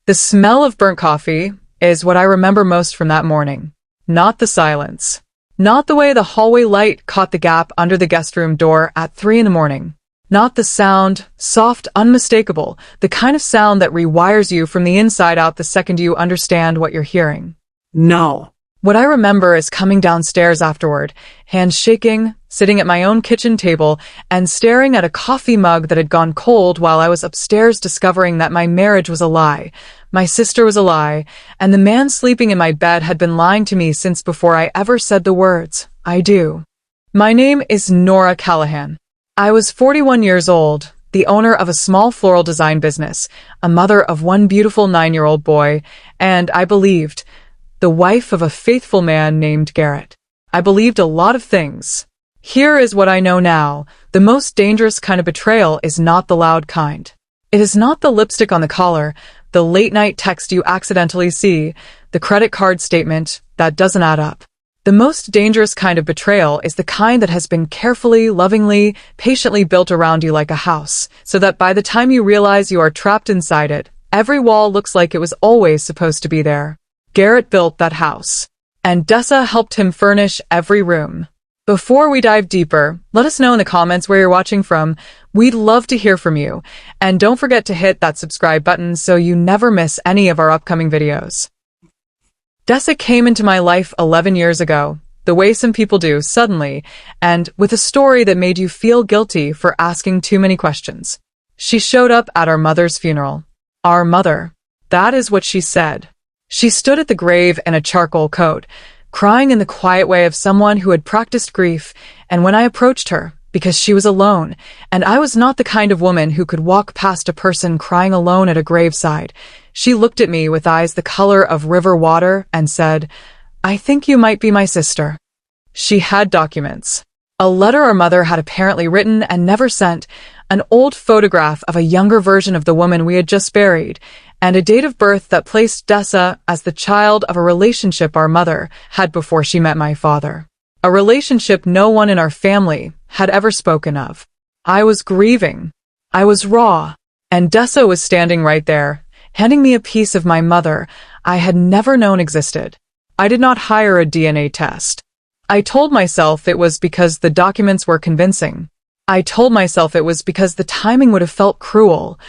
The smell of burnt coffee is what I remember most from that morning. Not the silence. Not the way the hallway light caught the gap under the guest room door at 3 in the morning. Not the sound, soft, unmistakable, the kind of sound that rewires you from the inside out the second you understand what you're hearing. No. What I remember is coming downstairs afterward, hands shaking, sitting at my own kitchen table, and staring at a coffee mug that had gone cold while I was upstairs discovering that my marriage was a lie, my sister was a lie, and the man sleeping in my bed had been lying to me since before I ever said the words, I do. My name is Nora Callahan. I was 41 years old, the owner of a small floral design business, a mother of one beautiful 9-year-old boy, and I believed, the wife of a faithful man named Garrett. I believed a lot of things. Here is what I know now. The most dangerous kind of betrayal is not the loud kind. It is not the lipstick on the collar, the late-night text you accidentally see, the credit card statement that doesn't add up. The most dangerous kind of betrayal is the kind that has been carefully, lovingly, patiently built around you like a house, so that by the time you realize you are trapped inside it, every wall looks like it was always supposed to be there. Garrett built that house, and Dessa helped him furnish every room. Before we dive deeper, let us know in the comments where you're watching from. We'd love to hear from you, and don't forget to hit that subscribe button so you never miss any of our upcoming videos. Dessa came into my life 11 years ago, the way some people do, suddenly, and with a story that made you feel guilty for asking too many questions. She showed up at our mother's funeral. Our mother. That is what she said. She stood at the grave in a charcoal coat, crying in the quiet way of someone who had practiced grief, and when I approached her, because she was alone, and I was not the kind of woman who could walk past a person crying alone at a graveside, she looked at me with eyes the color of river water and said, I think you might be my sister. She had documents. A letter our mother had apparently written and never sent, an old photograph of a younger version of the woman we had just buried, and a date of birth that placed Dessa as the child of a relationship our mother had before she met my father. A relationship no one in our family had ever spoken of. I was grieving. I was raw. And Dessa was standing right there, handing me a piece of my mother I had never known existed. I did not hire a DNA test. I told myself it was because the documents were convincing. I told myself it was because the timing would have felt cruel.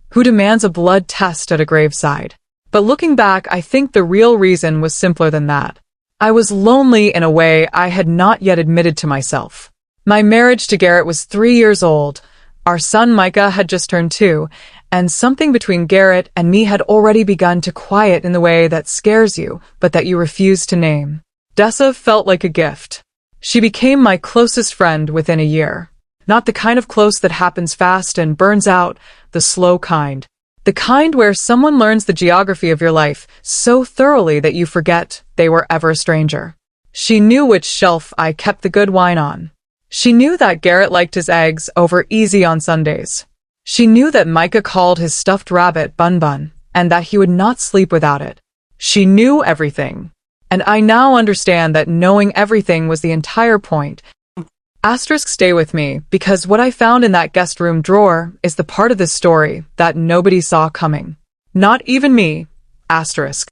Who demands a blood test at a graveside? But looking back, I think the real reason was simpler than that. I was lonely in a way I had not yet admitted to myself. My marriage to Garrett was 3 years old. Our son Micah had just turned 2, and something between Garrett and me had already begun to quiet in the way that scares you, but that you refuse to name. Dessa felt like a gift. She became my closest friend within a year. Not the kind of close that happens fast and burns out, the slow kind. The kind where someone learns the geography of your life so thoroughly that you forget they were ever a stranger. She knew which shelf I kept the good wine on. She knew that Garrett liked his eggs over easy on Sundays. She knew that Micah called his stuffed rabbit Bun Bun, and that he would not sleep without it. She knew everything. And I now understand that knowing everything was the entire point. Asterisk, stay with me, because what I found in that guest room drawer is the part of this story that nobody saw coming. Not even me. Asterisk.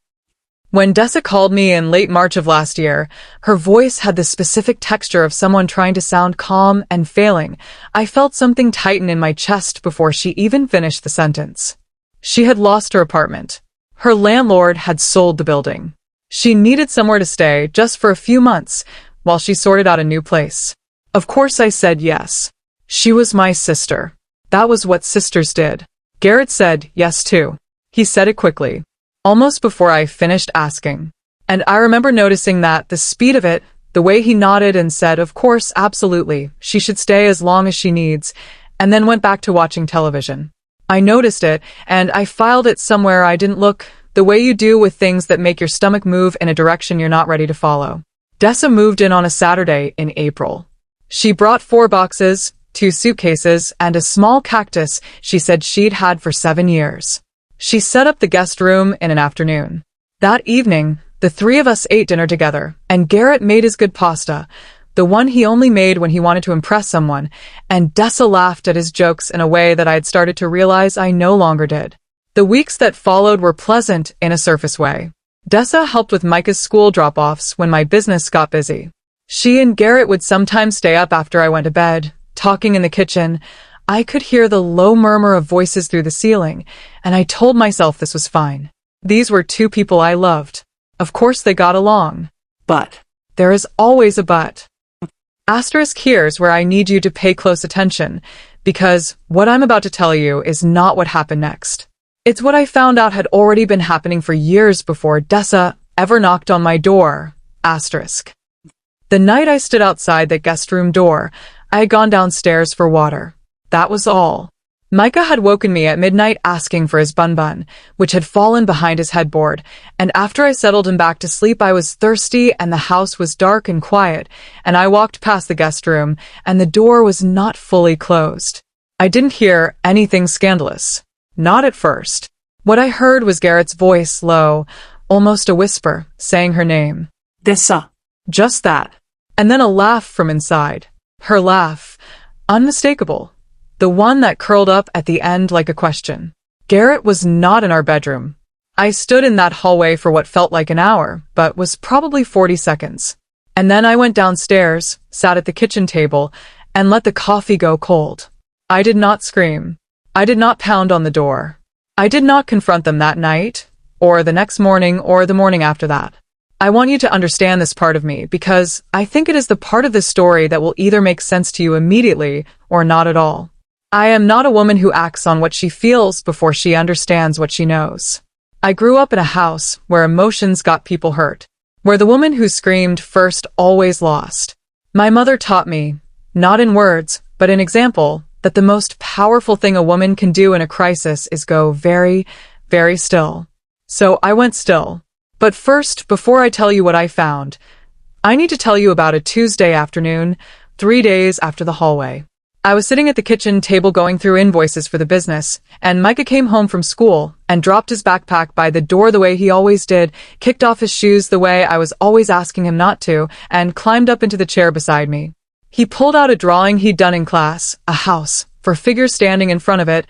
When Dessa called me in late March of last year, her voice had the specific texture of someone trying to sound calm and failing. I felt something tighten in my chest before she even finished the sentence. She had lost her apartment. Her landlord had sold the building. She needed somewhere to stay just for a few months while she sorted out a new place. Of course I said yes. She was my sister. That was what sisters did. Garrett said yes too. He said it quickly, almost before I finished asking. And I remember noticing that, the speed of it, the way he nodded and said, of course, absolutely, she should stay as long as she needs, and then went back to watching television. I noticed it, and I filed it somewhere I didn't look, the way you do with things that make your stomach move in a direction you're not ready to follow. Dessa moved in on a Saturday in April. She brought 4 boxes, 2 suitcases, and a small cactus she said she'd had for 7 years. She set up the guest room in an afternoon. That evening, the 3 of us ate dinner together, and Garrett made his good pasta, the one he only made when he wanted to impress someone, and Dessa laughed at his jokes in a way that I had started to realize I no longer did. The weeks that followed were pleasant in a surface way. Dessa helped with Micah's school drop-offs when my business got busy. She and Garrett would sometimes stay up after I went to bed, talking in the kitchen. I could hear the low murmur of voices through the ceiling, and I told myself this was fine. These were two people I loved. Of course they got along. But there is always a but. Asterisk, here's where I need you to pay close attention, because what I'm about to tell you is not what happened next. It's what I found out had already been happening for years before Dessa ever knocked on my door. Asterisk. The night I stood outside that guest room door, I had gone downstairs for water. That was all. Micah had woken me at midnight asking for his bun, which had fallen behind his headboard, and after I settled him back to sleep I was thirsty and the house was dark and quiet, and I walked past the guest room, and the door was not fully closed. I didn't hear anything scandalous. Not at first. What I heard was Garrett's voice, low, almost a whisper, saying her name. Dessa. Just that. And then a laugh from inside. Her laugh. Unmistakable. The one that curled up at the end like a question. Garrett was not in our bedroom. I stood in that hallway for what felt like an hour, but was probably 40 seconds. And then I went downstairs, sat at the kitchen table, and let the coffee go cold. I did not scream. I did not pound on the door. I did not confront them that night, or the next morning, or the morning after that. I want you to understand this part of me, because I think it is the part of this story that will either make sense to you immediately or not at all. I am not a woman who acts on what she feels before she understands what she knows. I grew up in a house where emotions got people hurt, where the woman who screamed first always lost. My mother taught me, not in words, but in example, that the most powerful thing a woman can do in a crisis is go very, very still. So I went still. But first, before I tell you what I found, I need to tell you about a Tuesday afternoon, 3 days after the hallway. I was sitting at the kitchen table going through invoices for the business, and Micah came home from school and dropped his backpack by the door the way he always did, kicked off his shoes the way I was always asking him not to, and climbed up into the chair beside me. He pulled out a drawing he'd done in class, a house, for figures standing in front of it,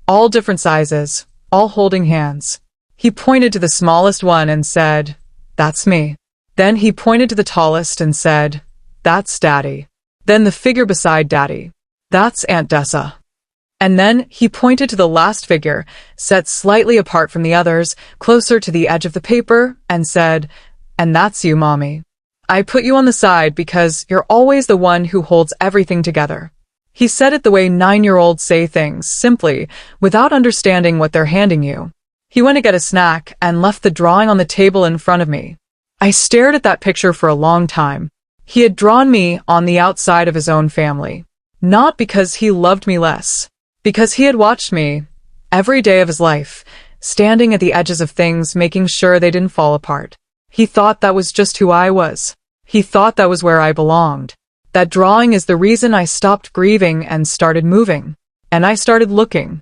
all different sizes, all holding hands. He pointed to the smallest one and said, "That's me." Then he pointed to the tallest and said, "That's Daddy." Then the figure beside Daddy. "That's Aunt Dessa." And then he pointed to the last figure, set slightly apart from the others, closer to the edge of the paper, and said, "And that's you, Mommy. I put you on the side because you're always the one who holds everything together." He said it the way 9-year-olds say things, simply, without understanding what they're handing you. He went to get a snack and left the drawing on the table in front of me. I stared at that picture for a long time. He had drawn me on the outside of his own family. Not because he loved me less, because he had watched me, every day of his life, standing at the edges of things, making sure they didn't fall apart. He thought that was just who I was. He thought that was where I belonged. That drawing is the reason I stopped grieving and started moving. And I started looking.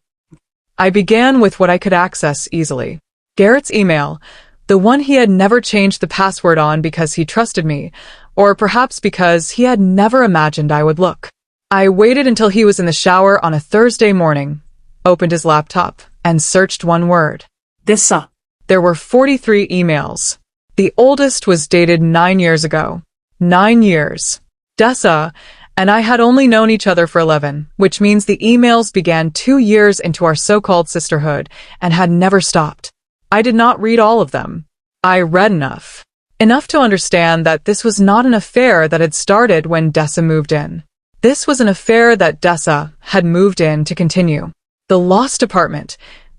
I began with what I could access easily. Garrett's email, the one he had never changed the password on because he trusted me, or perhaps because he had never imagined I would look. I waited until he was in the shower on a Thursday morning, opened his laptop, and searched one word. Dessa. There were 43 emails. The oldest was dated 9 years ago. 9 years. Dessa and I had only known each other for 11, which means the emails began 2 years into our so-called sisterhood and had never stopped. I did not read all of them. I read enough. Enough to understand that this was not an affair that had started when Dessa moved in. This was an affair that Dessa had moved in to continue. The lost apartment.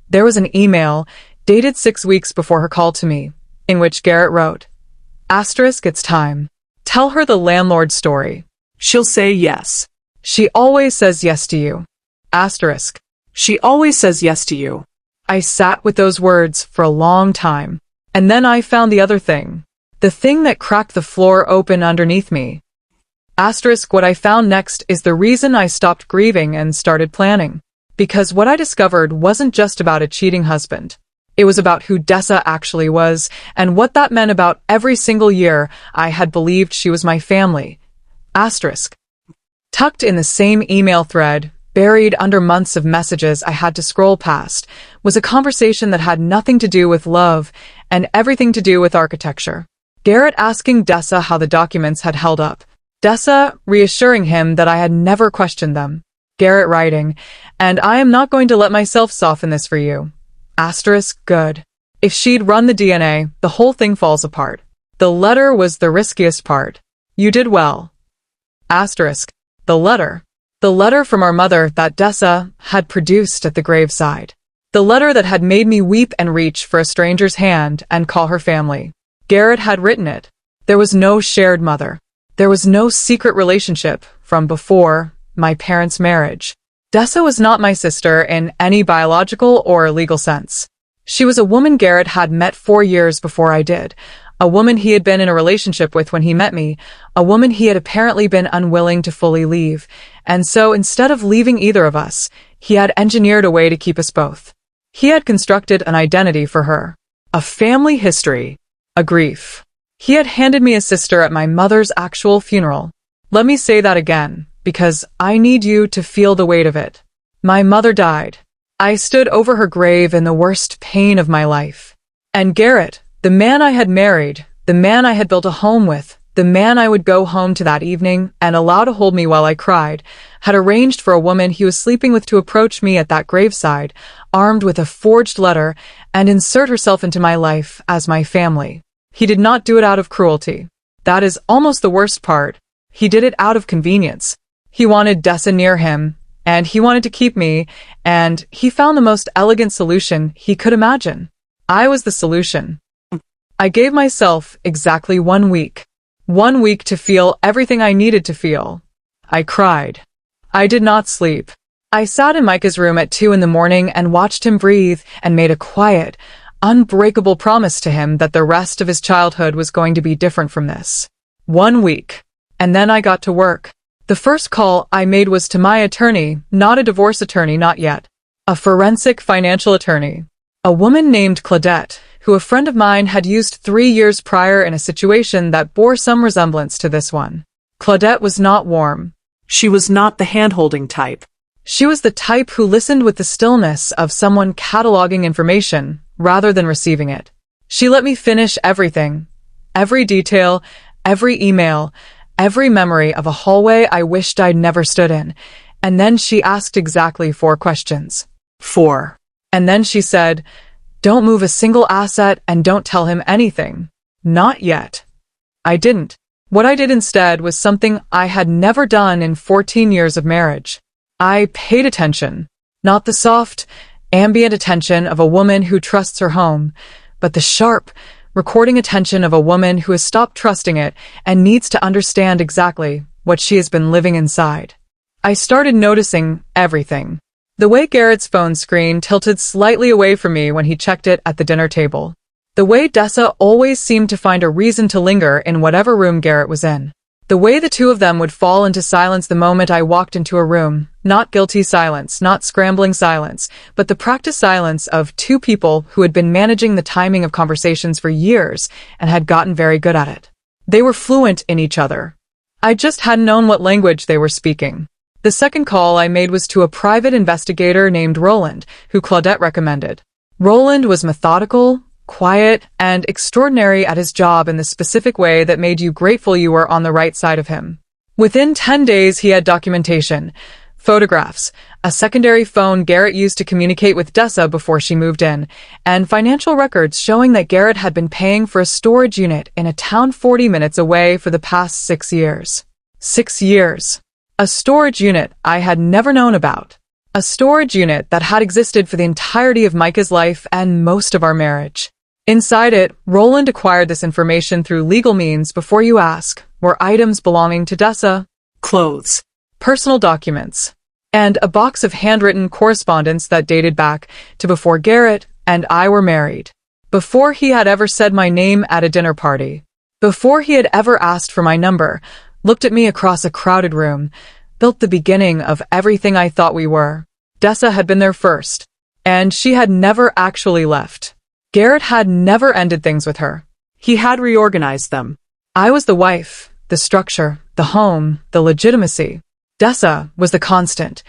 There was an email, dated 6 weeks before her call to me, in which Garrett wrote, "Asterisk, it's time. Tell her the landlord story. She'll say yes. She always says yes to you. Asterisk. She always says yes to you." I sat with those words for a long time. And then I found the other thing. The thing that cracked the floor open underneath me. Asterisk, what I found next is the reason I stopped grieving and started planning. Because what I discovered wasn't just about a cheating husband. It was about who Dessa actually was, and what that meant about every single year I had believed she was my family. Asterisk. Tucked in the same email thread, buried under months of messages I had to scroll past, was a conversation that had nothing to do with love and everything to do with architecture. Garrett asking Dessa how the documents had held up. Dessa reassuring him that I had never questioned them. Garrett writing, "And I am not going to let myself soften this for you. Asterisk, good. If she'd run the DNA, the whole thing falls apart. The letter was the riskiest part. You did well." Asterisk, the letter. The letter from our mother that Dessa had produced at the graveside. The letter that had made me weep and reach for a stranger's hand and call her family. Garrett had written it. There was no shared mother. There was no secret relationship from before my parents' marriage. Dessa was not my sister in any biological or legal sense. She was a woman Garrett had met 4 years before I did, a woman he had been in a relationship with when he met me, a woman he had apparently been unwilling to fully leave, and so instead of leaving either of us, he had engineered a way to keep us both. He had constructed an identity for her, a family history, a grief. He had handed me a sister at my mother's actual funeral. Let me say that again, because I need you to feel the weight of it. My mother died. I stood over her grave in the worst pain of my life. And Garrett, the man I had married, the man I had built a home with, the man I would go home to that evening and allow to hold me while I cried, had arranged for a woman he was sleeping with to approach me at that graveside, armed with a forged letter, and insert herself into my life as my family. He did not do it out of cruelty. That is almost the worst part. He did it out of convenience. He wanted Dessa near him, and he wanted to keep me, and he found the most elegant solution he could imagine. I was the solution. I gave myself exactly 1 week. 1 week to feel everything I needed to feel. I cried. I did not sleep. I sat in Micah's room at 2 in the morning and watched him breathe and made a quiet, unbreakable promise to him that the rest of his childhood was going to be different from this. 1 week. And then I got to work. The first call I made was to my attorney, not a divorce attorney, not yet. A forensic financial attorney. A woman named Claudette, who a friend of mine had used 3 years prior in a situation that bore some resemblance to this one. Claudette was not warm. She was not the hand-holding type. She was the type who listened with the stillness of someone cataloging information rather than receiving it. She let me finish everything. Every detail, every email, every memory of a hallway I wished I'd never stood in. And then she asked exactly 4 questions. 4. And then she said, "Don't move a single asset and don't tell him anything. Not yet." I didn't. What I did instead was something I had never done in 14 years of marriage. I paid attention. Not the soft, ambient attention of a woman who trusts her home, but the sharp, recording attention of a woman who has stopped trusting it and needs to understand exactly what she has been living inside. I started noticing everything. The way Garrett's phone screen tilted slightly away from me when he checked it at the dinner table. The way Dessa always seemed to find a reason to linger in whatever room Garrett was in. The way the two of them would fall into silence the moment I walked into a room. Not guilty silence, not scrambling silence, but the practiced silence of 2 people who had been managing the timing of conversations for years and had gotten very good at it. They were fluent in each other. I just hadn't known what language they were speaking. The second call I made was to a private investigator named Roland, who Claudette recommended. Roland was methodical, quiet, and extraordinary at his job in the specific way that made you grateful you were on the right side of him. Within 10 days, he had documentation, photographs, a secondary phone Garrett used to communicate with Dessa before she moved in, and financial records showing that Garrett had been paying for a storage unit in a town 40 minutes away for the past 6 years. 6 years. A storage unit I had never known about. A storage unit that had existed for the entirety of Micah's life and most of our marriage. Inside it, Roland acquired this information through legal means before you ask, were items belonging to Dessa, Clothes, personal documents, and a box of handwritten correspondence that dated back to before Garrett and I were married. Before he had ever said my name at a dinner party. Before he had ever asked for my number, looked at me across a crowded room, built the beginning of everything I thought we were. Dessa had been there first, and she had never actually left. Garrett had never ended things with her. He had reorganized them. I was the wife, the structure, the home, the legitimacy. Dessa was the constant,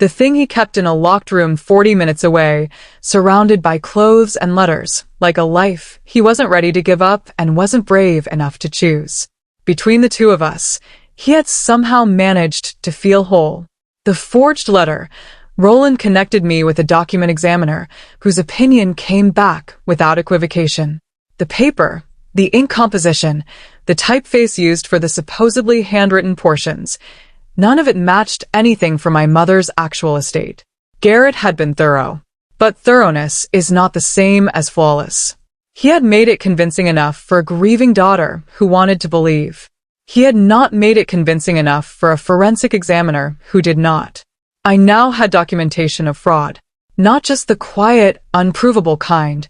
The thing he kept in a locked room 40 minutes away, surrounded by clothes and letters, like a life he wasn't ready to give up and wasn't brave enough to choose. Between the two of us, he had somehow managed to feel whole. The forged letter, Roland connected me with a document examiner whose opinion came back without equivocation. The paper, the ink composition, the typeface used for the supposedly handwritten portions, none of it matched anything from my mother's actual estate. Garrett had been thorough, but thoroughness is not the same as flawless. He had made it convincing enough for a grieving daughter who wanted to believe. He had not made it convincing enough for a forensic examiner who did not. I now had documentation of fraud, not just the quiet, unprovable kind,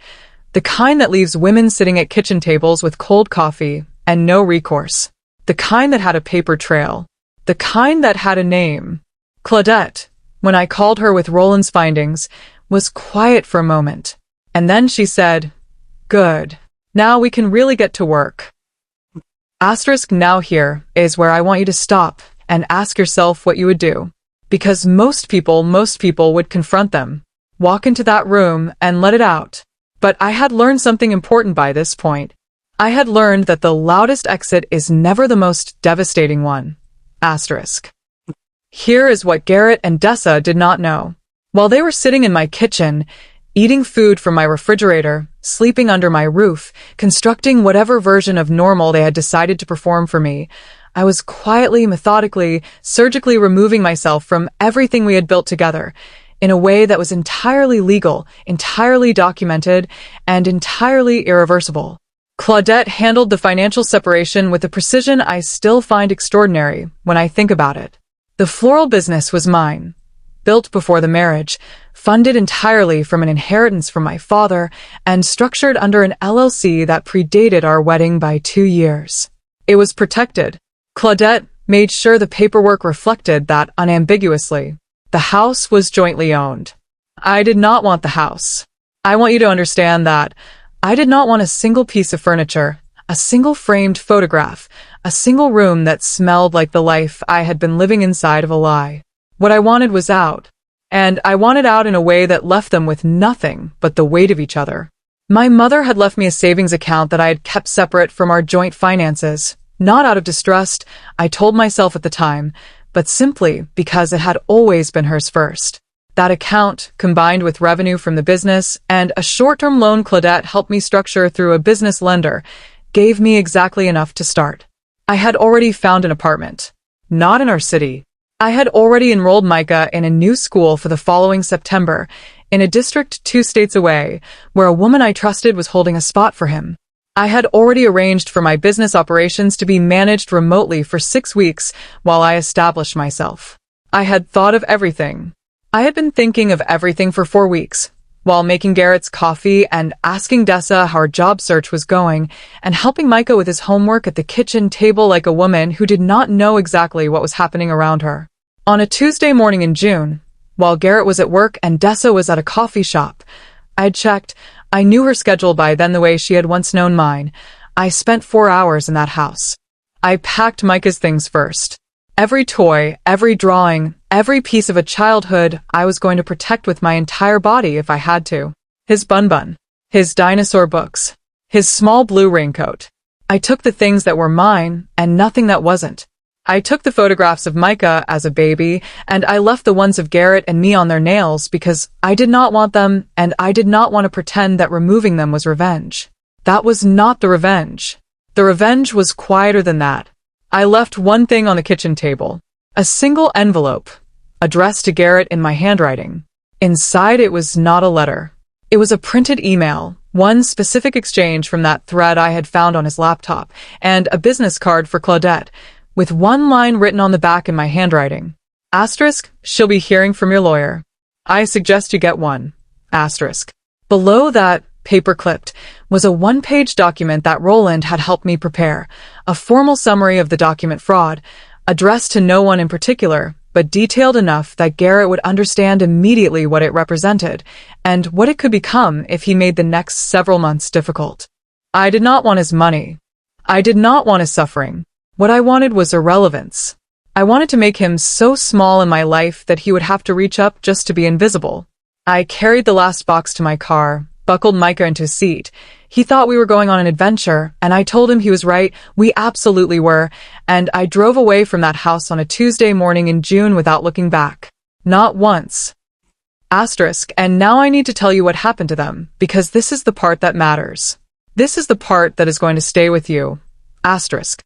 the kind that leaves women sitting at kitchen tables with cold coffee and no recourse, the kind that had a paper trail, the kind that had a name. Claudette, when I called her with Roland's findings, was quiet for a moment, and then she said, "Good. Now we can really get to work." Asterisk now here is where I want you to stop and ask yourself what you would do. Because most people would confront them, walk into that room and let it out. But I had learned something important by this point. I had learned that the loudest exit is never the most devastating one. Asterisk. Here is what Garrett and Dessa did not know. While they were sitting in my kitchen, eating food from my refrigerator, sleeping under my roof, constructing whatever version of normal they had decided to perform for me, I was quietly, methodically, surgically removing myself from everything we had built together in a way that was entirely legal, entirely documented, and entirely irreversible. Claudette handled the financial separation with a precision I still find extraordinary when I think about it. The floral business was mine, built before the marriage, funded entirely from an inheritance from my father, and structured under an LLC that predated our wedding by 2 years. It was protected. Claudette made sure the paperwork reflected that unambiguously. The house was jointly owned. I did not want the house. I want you to understand that I did not want a single piece of furniture, a single framed photograph, a single room that smelled like the life I had been living inside of a lie. What I wanted was out, and I wanted out in a way that left them with nothing but the weight of each other. My mother had left me a savings account that I had kept separate from our joint finances, not out of distrust, I told myself at the time, but simply because it had always been hers first. That account, combined with revenue from the business and a short-term loan Claudette helped me structure through a business lender, gave me exactly enough to start. I had already found an apartment. Not in our city. I had already enrolled Micah in a new school for the following September, in a district 2 states away, where a woman I trusted was holding a spot for him. I had already arranged for my business operations to be managed remotely for 6 weeks while I established myself. I had thought of everything. I had been thinking of everything for 4 weeks, while making Garrett's coffee and asking Dessa how her job search was going, and helping Micah with his homework at the kitchen table like a woman who did not know exactly what was happening around her. On a Tuesday morning in June, while Garrett was at work and Dessa was at a coffee shop, I'd checked. I knew her schedule by then the way she had once known mine. I spent 4 hours in that house. I packed Micah's things first. Every toy, every drawing, every piece of a childhood I was going to protect with my entire body if I had to. His bun, his dinosaur books, his small blue raincoat. I took the things that were mine and nothing that wasn't. I took the photographs of Micah as a baby, and I left the ones of Garrett and me on their nails because I did not want them, and I did not want to pretend that removing them was revenge. That was not the revenge. The revenge was quieter than that. I left one thing on the kitchen table. A single envelope, addressed to Garrett in my handwriting. Inside it was not a letter. It was a printed email, one specific exchange from that thread I had found on his laptop, and a business card for Claudette, with one line written on the back in my handwriting. Asterisk, she'll be hearing from your lawyer. I suggest you get one. Asterisk. Below that, paper-clipped, was a one-page document that Roland had helped me prepare, a formal summary of the document fraud, addressed to no one in particular, but detailed enough that Garrett would understand immediately what it represented, and what it could become if he made the next several months difficult. I did not want his money. I did not want his suffering. What I wanted was irrelevance. I wanted to make him so small in my life that he would have to reach up just to be invisible. I carried the last box to my car, buckled Micah into his seat. He thought we were going on an adventure, and I told him he was right. We absolutely were, and I drove away from that house on a Tuesday morning in June without looking back. Not once. Asterisk, and now I need to tell you what happened to them, because this is the part that matters. This is the part that is going to stay with you. Asterisk.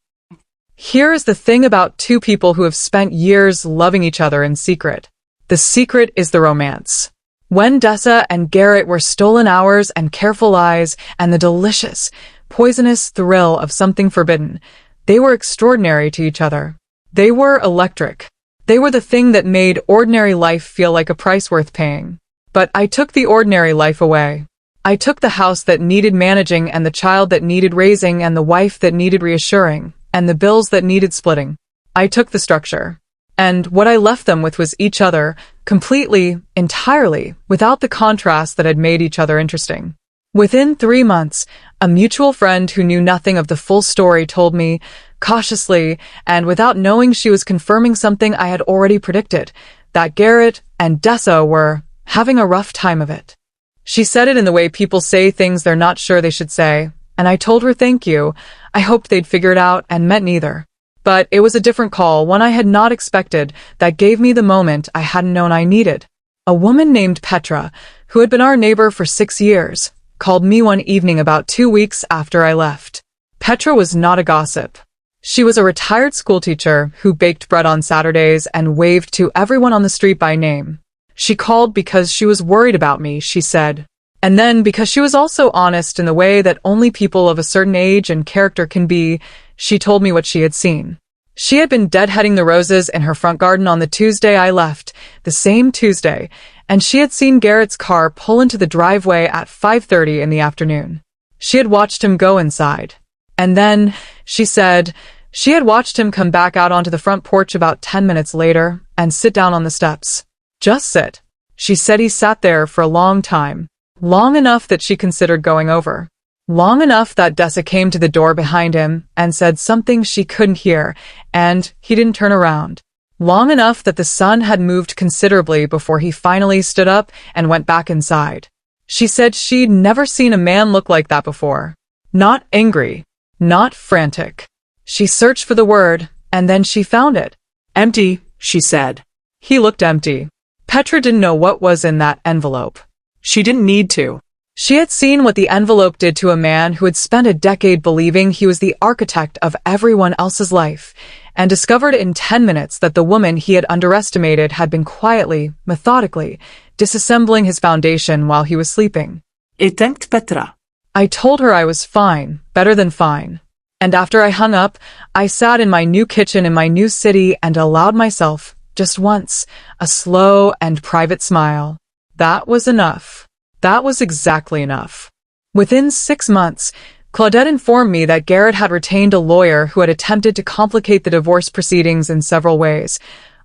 Here is the thing about two people who have spent years loving each other in secret. The secret is the romance. When Dessa and Garrett were stolen hours and careful lies and the delicious, poisonous thrill of something forbidden, they were extraordinary to each other. They were electric. They were the thing that made ordinary life feel like a price worth paying. But I took the ordinary life away. I took the house that needed managing and the child that needed raising and the wife that needed reassuring and the bills that needed splitting. I took the structure. And what I left them with was each other, completely, entirely, without the contrast that had made each other interesting. Within 3 months, a mutual friend who knew nothing of the full story told me, cautiously, and without knowing she was confirming something I had already predicted, that Garrett and Dessa were having a rough time of it. She said it in the way people say things they're not sure they should say, and I told her thank you. I hoped they'd figure it out and meant neither. But it was a different call, one I had not expected, that gave me the moment I hadn't known I needed. A woman named Petra, who had been our neighbor for 6 years, called me one evening about 2 weeks after I left. Petra was not a gossip. She was a retired schoolteacher who baked bread on Saturdays and waved to everyone on the street by name. She called because she was worried about me, she said. And then, because she was also honest in the way that only people of a certain age and character can be, she told me what she had seen. She had been deadheading the roses in her front garden on the Tuesday I left, the same Tuesday, and she had seen Garrett's car pull into the driveway at 5:30 in the afternoon. She had watched him go inside. And then, she said, she had watched him come back out onto the front porch about 10 minutes later and sit down on the steps. Just sit. She said he sat there for a long time. Long enough that she considered going over. Long enough that Dessa came to the door behind him and said something she couldn't hear, and he didn't turn around. Long enough that the sun had moved considerably before he finally stood up and went back inside. She said she'd never seen a man look like that before. Not angry. Not frantic. She searched for the word, and then she found it. Empty, she said. He looked empty. Petra didn't know what was in that envelope. She didn't need to. She had seen what the envelope did to a man who had spent a decade believing he was the architect of everyone else's life, and discovered in 10 minutes that the woman he had underestimated had been quietly, methodically, disassembling his foundation while he was sleeping. Denkt Petra. I told her I was fine, better than fine. And after I hung up, I sat in my new kitchen in my new city and allowed myself, just once, a slow and private smile. That was enough. That was exactly enough. Within 6 months, Claudette informed me that Garrett had retained a lawyer who had attempted to complicate the divorce proceedings in several ways,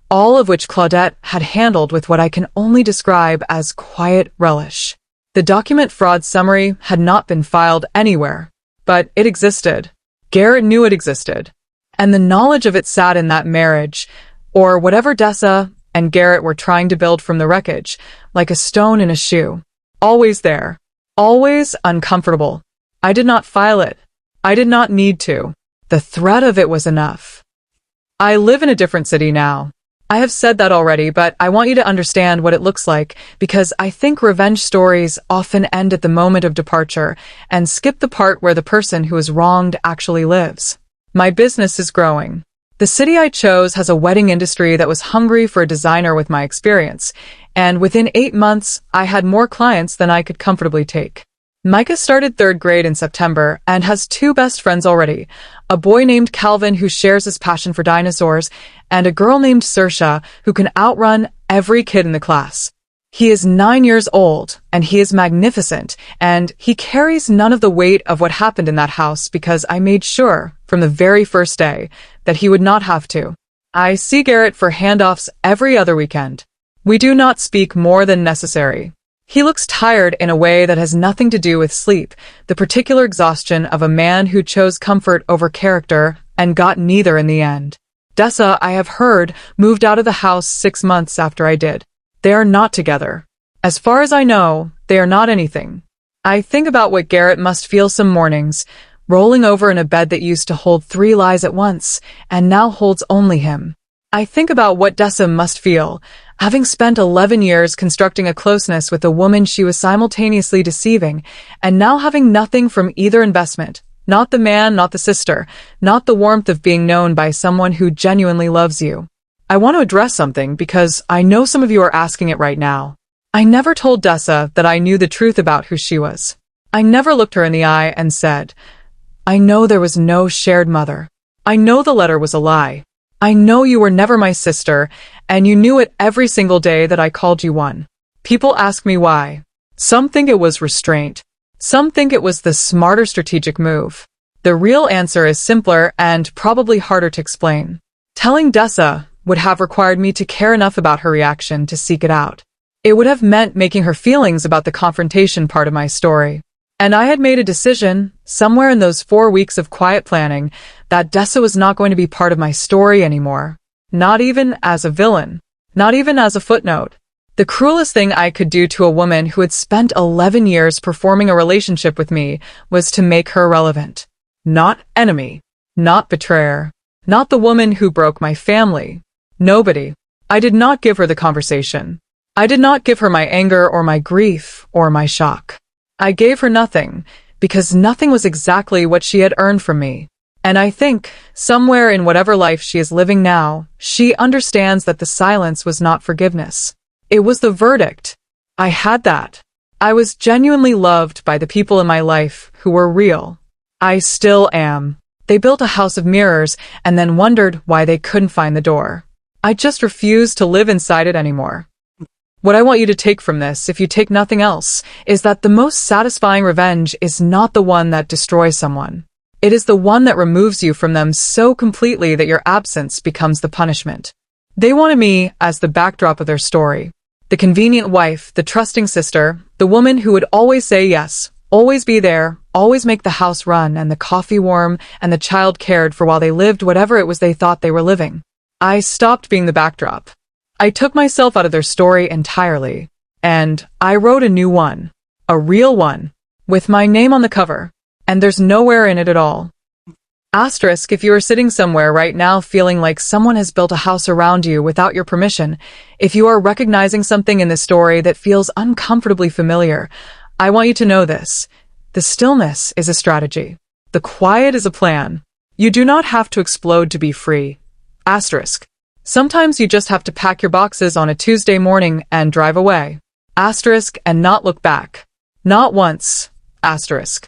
all of which Claudette had handled with what I can only describe as quiet relish. The document fraud summary had not been filed anywhere, but it existed. Garrett knew it existed. And the knowledge of it sat in that marriage, or whatever Dessa and Garrett were trying to build from the wreckage, like a stone in a shoe. Always there. Always uncomfortable. I did not file it. I did not need to. The threat of it was enough. I live in a different city now. I have said that already, but I want you to understand what it looks like, because I think revenge stories often end at the moment of departure and skip the part where the person who is wronged actually lives. My business is growing. The city I chose has a wedding industry that was hungry for a designer with my experience, and within 8 months, I had more clients than I could comfortably take. Micah started 3rd grade in September and has 2 best friends already, a boy named Calvin who shares his passion for dinosaurs, and a girl named Saoirse who can outrun every kid in the class. He is 9 years old, and he is magnificent, and he carries none of the weight of what happened in that house because I made sure, from the very first day, that he would not have to. I see Garrett for handoffs every other weekend. We do not speak more than necessary. He looks tired in a way that has nothing to do with sleep, the particular exhaustion of a man who chose comfort over character and got neither in the end. Dessa, I have heard, moved out of the house 6 months after I did. They are not together. As far as I know, they are not anything. I think about what Garrett must feel some mornings, rolling over in a bed that used to hold 3 lies at once, and now holds only him. I think about what Dessa must feel, having spent 11 years constructing a closeness with a woman she was simultaneously deceiving, and now having nothing from either investment. Not the man, not the sister, not the warmth of being known by someone who genuinely loves you. I want to address something because I know some of you are asking it right now. I never told Dessa that I knew the truth about who she was. I never looked her in the eye and said, I know there was no shared mother. I know the letter was a lie. I know you were never my sister, and you knew it every single day that I called you one. People ask me why. Some think it was restraint. Some think it was the smarter strategic move. The real answer is simpler and probably harder to explain. Telling Dessa would have required me to care enough about her reaction to seek it out. It would have meant making her feelings about the confrontation part of my story. And I had made a decision, somewhere in those 4 weeks of quiet planning, that Dessa was not going to be part of my story anymore. Not even as a villain. Not even as a footnote. The cruelest thing I could do to a woman who had spent 11 years performing a relationship with me was to make her relevant. Not enemy. Not betrayer. Not the woman who broke my family. Nobody. I did not give her the conversation. I did not give her my anger or my grief or my shock. I gave her nothing, because nothing was exactly what she had earned from me. And I think, somewhere in whatever life she is living now, she understands that the silence was not forgiveness. It was the verdict. I had that. I was genuinely loved by the people in my life who were real. I still am. They built a house of mirrors and then wondered why they couldn't find the door. I just refused to live inside it anymore. What I want you to take from this, if you take nothing else, is that the most satisfying revenge is not the one that destroys someone. It is the one that removes you from them so completely that your absence becomes the punishment. They wanted me as the backdrop of their story. The convenient wife, the trusting sister, the woman who would always say yes, always be there, always make the house run and the coffee warm and the child cared for while they lived whatever it was they thought they were living. I stopped being the backdrop. I took myself out of their story entirely, and I wrote a new one. A real one. With my name on the cover. And there's nowhere in it at all. Asterisk, if you are sitting somewhere right now feeling like someone has built a house around you without your permission, if you are recognizing something in this story that feels uncomfortably familiar, I want you to know this. The stillness is a strategy. The quiet is a plan. You do not have to explode to be free. Asterisk. Sometimes you just have to pack your boxes on a Tuesday morning and drive away. Asterisk, and not look back. Not once. Asterisk.